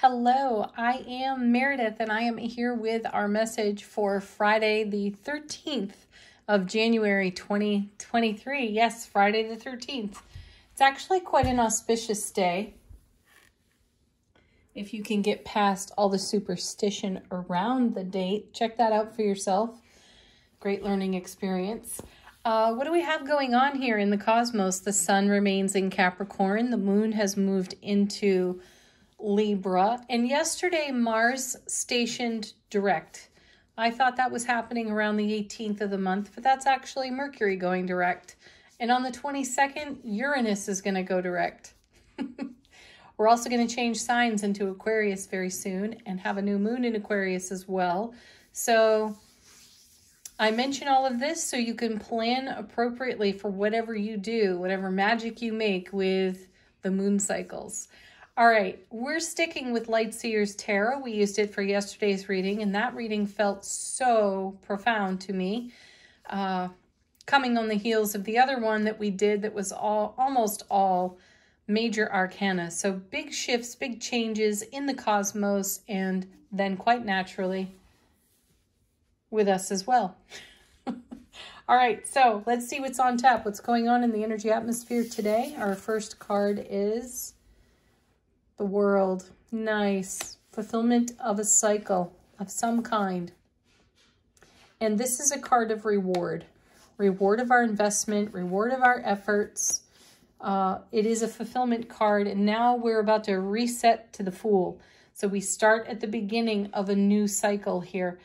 Hello, I am Meredith and I am here with our message for Friday the 13th of January 2023. Yes, Friday the 13th. It's actually quite an auspicious day. If you can get past all the superstition around the date, check that out for yourself. Great learning experience. What do we have going on here in the cosmos? The sun remains in Capricorn. The moon has moved into Libra. And yesterday, Mars stationed direct. I thought that was happening around the 18th of the month, but that's actually Mercury going direct. And on the 22nd, Uranus is going to go direct. We're also going to change signs into Aquarius very soon and have a new moon in Aquarius as well. So I mention all of this so you can plan appropriately for whatever you do, whatever magic you make with the moon cycles. All right, we're sticking with Lightseer's Tarot. We used it for yesterday's reading, and that reading felt so profound to me. Coming on the heels of the other one that we did that was almost all major arcana. So big shifts, big changes in the cosmos, and then quite naturally with us as well. All right, so let's see what's on tap. What's going on in the energy atmosphere today? Our first card is the World. Nice. Fulfillment of a cycle of some kind. And this is a card of reward. Reward of our investment, reward of our efforts. It is a fulfillment card, and now we're about to reset to the Fool. So we start at the beginning of a new cycle here.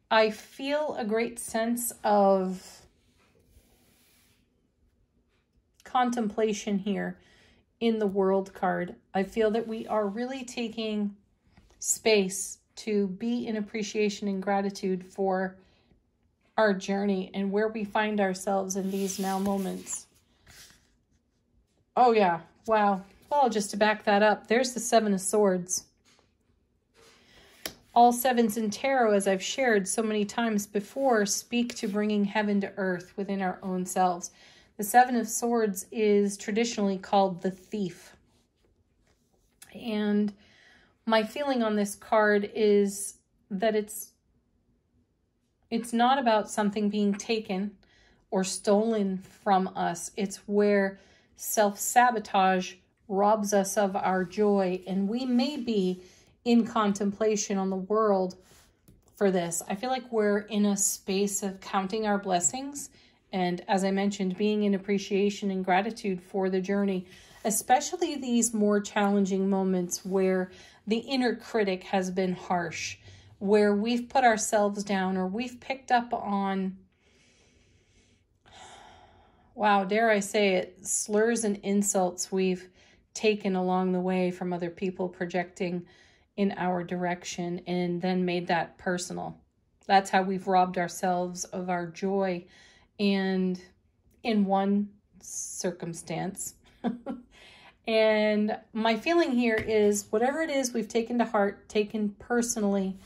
I feel a great sense of contemplation here in the World card. I feel that we are really taking space to be in appreciation and gratitude for our journey and where we find ourselves in these now moments. Oh yeah, wow. Well, just to back that up, there's the Seven of Swords. All sevens in tarot, as I've shared so many times before, speak to bringing heaven to earth within our own selves. The Seven of Swords is traditionally called the Thief. And my feeling on this card is that it's not about something being taken or stolen from us. It's where self-sabotage robs us of our joy, and we may be in contemplation on the world for this. I feel like we're in a space of counting our blessings and, as I mentioned, being in appreciation and gratitude for the journey, especially these more challenging moments where the inner critic has been harsh, where we've put ourselves down or we've picked up on, wow, dare I say it, slurs and insults we've taken along the way from other people projecting in our direction and then made that personal. That's how we've robbed ourselves of our joy. And in one circumstance, and my feeling here is whatever it is we've taken to heart, taken personally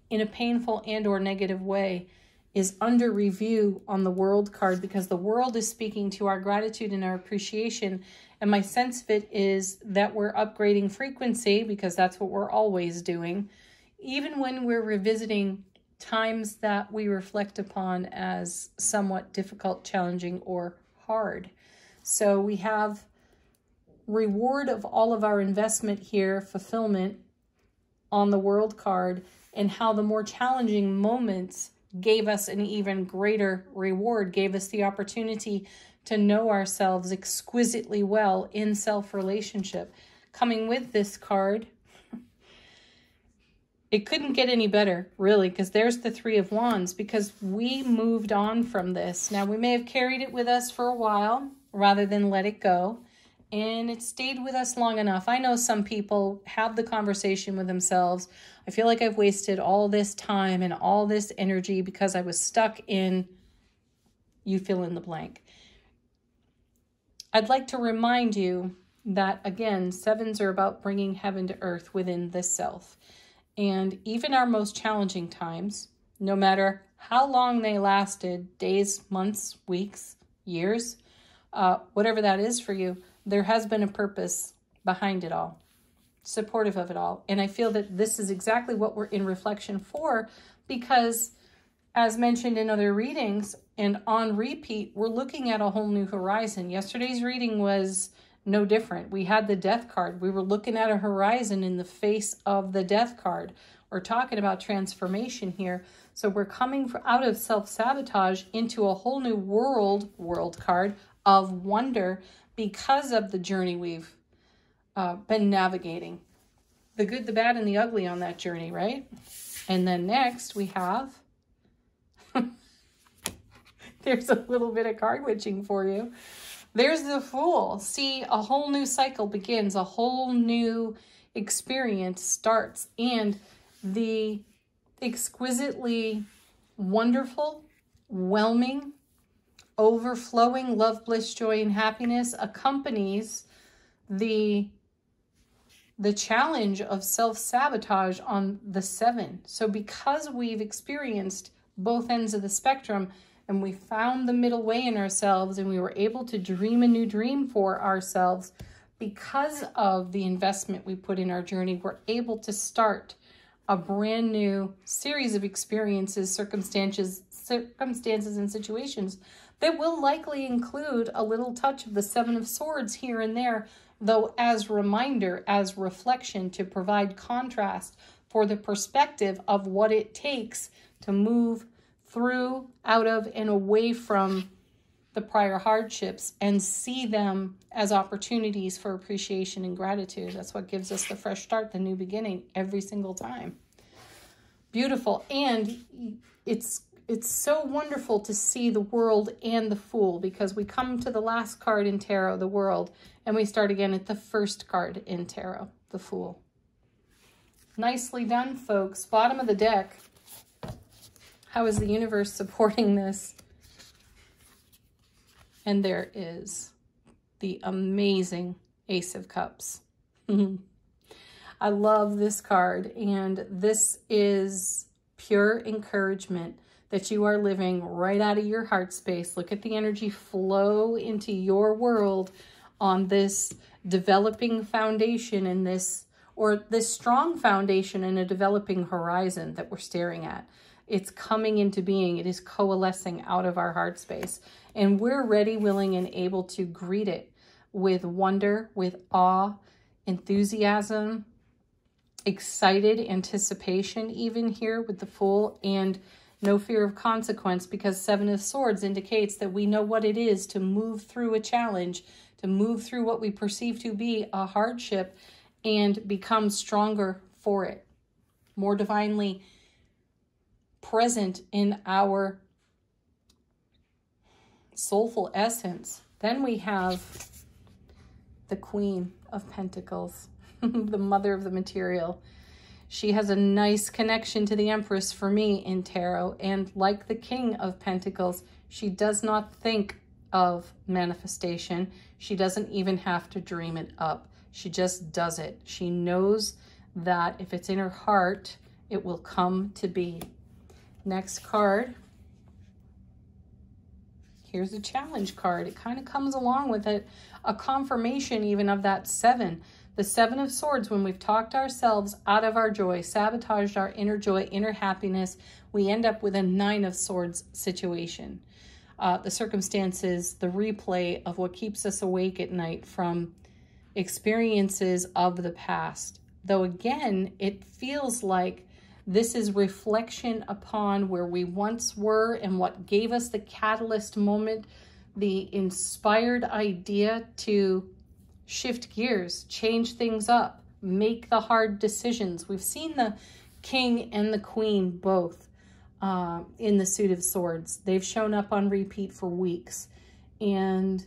in a painful and or negative way, is under review on the World card, because the World is speaking to our gratitude and our appreciation. And my sense of it is that we're upgrading frequency, because that's what we're always doing, even when we're revisiting times that we reflect upon as somewhat difficult, challenging, or hard. So we have reward of all of our investment here, fulfillment on the World card, and how the more challenging moments gave us an even greater reward, gave us the opportunity to know ourselves exquisitely well in self-relationship. Coming with this card, it couldn't get any better, really, because there's the Three of Wands, because we moved on from this. Now, we may have carried it with us for a while rather than let it go, and it stayed with us long enough. I know some people have the conversation with themselves. I feel like I've wasted all this time and all this energy because I was stuck in, you fill in the blank. I'd like to remind you that, again, sevens are about bringing heaven to earth within the self. And even our most challenging times, no matter how long they lasted, days, months, weeks, years, whatever that is for you, there has been a purpose behind it all. supportive of it all. And I feel that this is exactly what we're in reflection for, because as mentioned in other readings and on repeat, we're looking at a whole new horizon. Yesterday's reading was no different. We had the death card. We were looking at a horizon in the face of the death card. We're talking about transformation here. So we're coming out of self-sabotage into a whole new world card of wonder because of the journey we've been navigating. The good, the bad, and the ugly on that journey, right? And then next we have, there's a little bit of card witching for you. There's the Fool. See, a whole new cycle begins, a whole new experience starts, and the exquisitely wonderful, whelming, overflowing love, bliss, joy, and happiness accompanies the challenge of self-sabotage on the 7. So because we've experienced both ends of the spectrum and we found the middle way in ourselves and we were able to dream a new dream for ourselves, because of the investment we put in our journey, we're able to start a brand new series of experiences, circumstances and situations that will likely include a little touch of the 7 of Swords here and there, though as reminder, as reflection, to provide contrast for the perspective of what it takes to move through, out of, and away from the prior hardships and see them as opportunities for appreciation and gratitude. That's what gives us the fresh start, the new beginning every single time. Beautiful. And it's so wonderful to see the World and the Fool, because we come to the last card in tarot, the World, and we start again at the first card in tarot, the Fool. Nicely done, folks. Bottom of the deck. How is the universe supporting this? And there is the amazing Ace of Cups. I love this card, and this is pure encouragement that you are living right out of your heart space. Look at the energy flow into your world on this developing foundation and this strong foundation in a developing horizon that we're staring at. It's coming into being. It is coalescing out of our heart space. And we're ready, willing, and able to greet it with wonder, with awe, enthusiasm, excited anticipation, even here with the Fool, and no fear of consequence, because 7 of Swords indicates that we know what it is to move through a challenge, to move through what we perceive to be a hardship, and become stronger for it, more divinely present in our soulful essence. Then we have the Queen of Pentacles, the mother of the material. She has a nice connection to the Empress for me in tarot, and like the King of Pentacles, she does not think of manifestation. She doesn't even have to dream it up. She just does it. She knows that if it's in her heart, it will come to be. Next card. Here's a challenge card. It kind of comes along with it, a confirmation even of that 7. The 7 of Swords, when we've talked ourselves out of our joy, sabotaged our inner joy, inner happiness, we end up with a 9 of Swords situation. The circumstances, the replay of what keeps us awake at night from experiences of the past. Though again, it feels like this is reflection upon where we once were and what gave us the catalyst moment, the inspired idea to shift gears, change things up, make the hard decisions. We've seen the King and the Queen both in the Suit of Swords. They've shown up on repeat for weeks. And,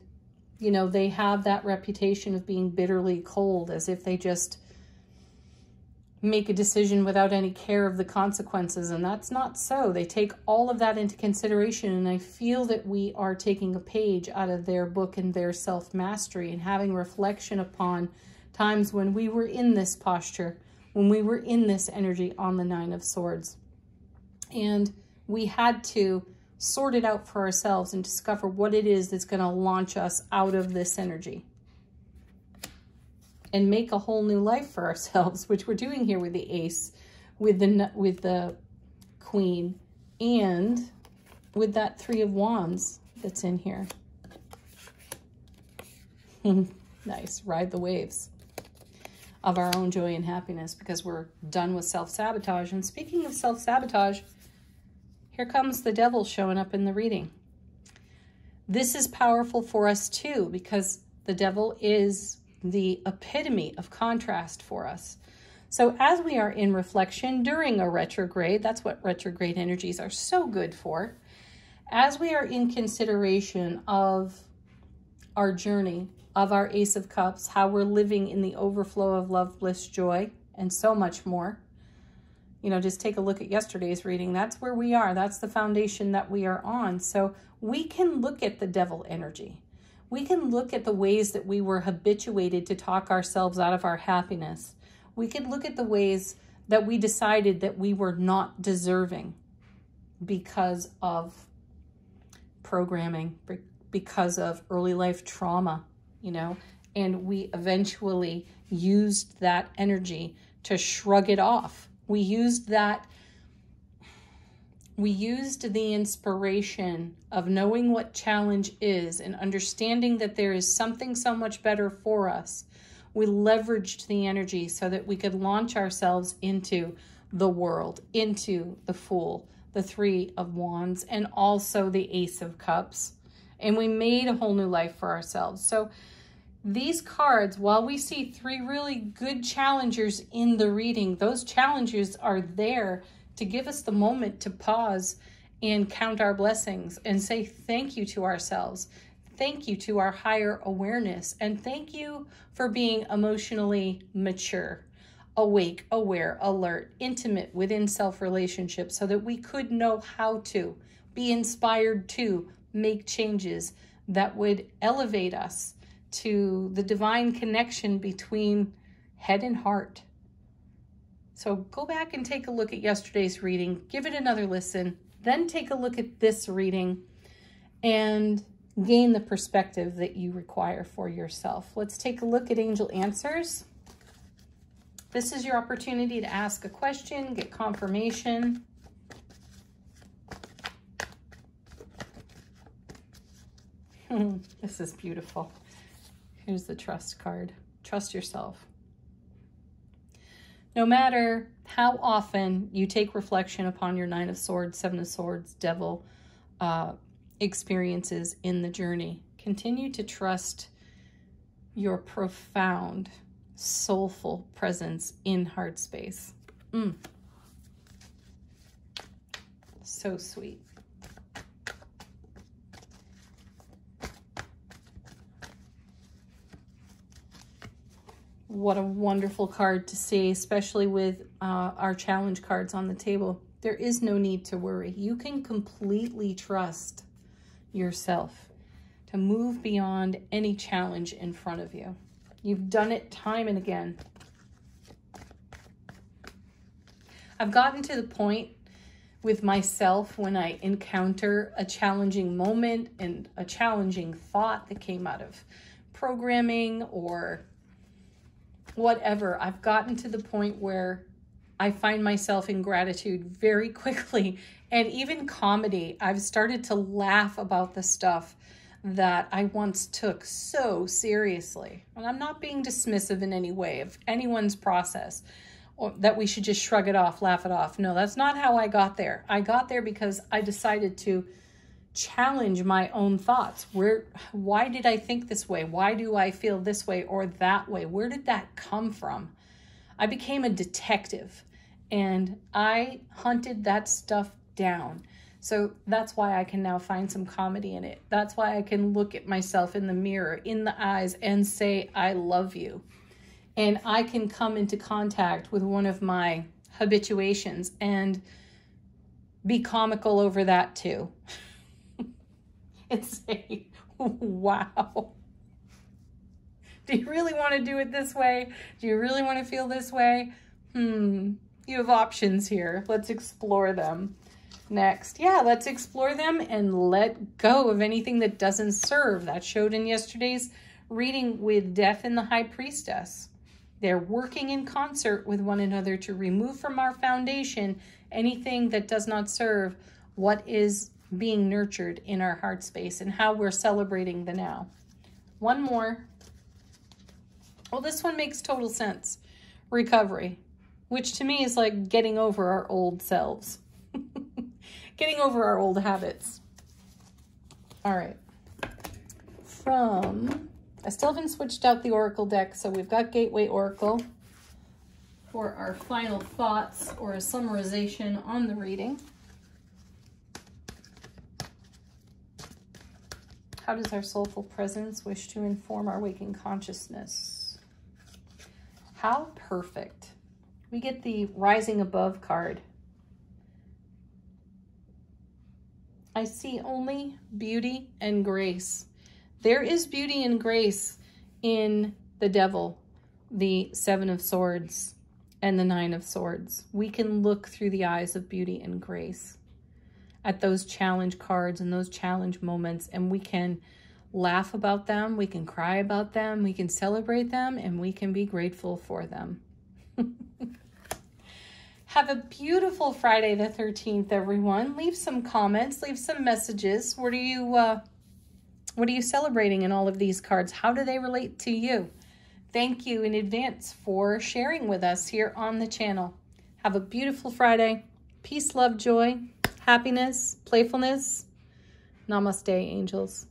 you know, they have that reputation of being bitterly cold, as if they just make a decision without any care of the consequences, and that's not so. They take all of that into consideration, and I feel that we are taking a page out of their book and their self-mastery and having reflection upon times when we were in this posture, when we were in this energy on the 9 of Swords. And we had to sort it out for ourselves and discover what it is that's going to launch us out of this energy. and make a whole new life for ourselves, which we're doing here with the Ace, with the Queen, and with that Three of Wands that's in here. Nice. Ride the waves of our own joy and happiness, because we're done with self-sabotage. And speaking of self-sabotage, here comes the devil showing up in the reading. This is powerful for us too, because the devil is the epitome of contrast for us. So as we are in reflection during a retrograde, that's what retrograde energies are so good for. As we are in consideration of our journey, of our Ace of Cups, how we're living in the overflow of love, bliss, joy, and so much more. You know, just take a look at yesterday's reading. That's where we are. That's the foundation that we are on. So we can look at the devil energy. We can look at the ways that we were habituated to talk ourselves out of our happiness. We could look at the ways that we decided that we were not deserving because of programming, because of early life trauma, you know, and we eventually used that energy to shrug it off. We used the inspiration of knowing what challenge is and understanding that there is something so much better for us. We leveraged the energy so that we could launch ourselves into the world, into the Fool, the Three of Wands, and also the Ace of Cups. And we made a whole new life for ourselves. So these cards, while we see three really good challengers in the reading, those challengers are there to give us the moment to pause and count our blessings and say thank you to ourselves. Thank you to our higher awareness. And thank you for being emotionally mature, awake, aware, alert, intimate within self-relationships, so that we could know how to be inspired to make changes that would elevate us to the divine connection between head and heart. So go back and take a look at yesterday's reading, give it another listen, then take a look at this reading and gain the perspective that you require for yourself. Let's take a look at Angel Answers. This is your opportunity to ask a question, get confirmation. This is beautiful. Here's the trust card. Trust yourself. No matter how often you take reflection upon your Nine of Swords, Seven of Swords, Devil experiences in the journey, continue to trust your profound, soulful presence in heart space. So sweet. What a wonderful card to see, especially with our challenge cards on the table. There is no need to worry. You can completely trust yourself to move beyond any challenge in front of you. You've done it time and again. I've gotten to the point with myself when I encounter a challenging moment and a challenging thought that came out of programming or whatever, I've gotten to the point where I find myself in gratitude very quickly. And even comedy, I've started to laugh about the stuff that I once took so seriously. And I'm not being dismissive in any way of anyone's process, or that we should just shrug it off, laugh it off. No, that's not how I got there. I got there because I decided to challenge my own thoughts. Why did I think this way? Why do I feel this way or that way? Where did that come from? I became a detective and I hunted that stuff down. So that's why I can now find some comedy in it. That's why I can look at myself in the mirror, in the eyes, and say, I love you. And I can come into contact with one of my habituations and be comical over that too. And say, wow, do you really want to do it this way? Do you really want to feel this way? You have options here. Let's explore them. Next, let's explore them and let go of anything that doesn't serve. That showed in yesterday's reading with Death and the High Priestess. They're working in concert with one another to remove from our foundation anything that does not serve what is being nurtured in our heart space and how we're celebrating the now. One more. Well, this one makes total sense. Recovery, which to me is like getting over our old selves. Getting over our old habits. All right. I still haven't switched out the Oracle deck, so we've got Gateway Oracle for our final thoughts or a summarization on the reading. How does our soulful presence wish to inform our waking consciousness? How perfect. We get the Rising Above card. I see only beauty and grace. There is beauty and grace in the Devil, the Seven of Swords, and the Nine of Swords. We can look through the eyes of beauty and grace at those challenge cards and those challenge moments, and we can laugh about them, we can cry about them, we can celebrate them, and we can be grateful for them. Have a beautiful Friday the 13th, everyone. Leave some comments, leave some messages. What are you celebrating in all of these cards? How do they relate to you? Thank you in advance for sharing with us here on the channel. Have a beautiful Friday. Peace, love, joy, happiness, playfulness. Namaste, angels.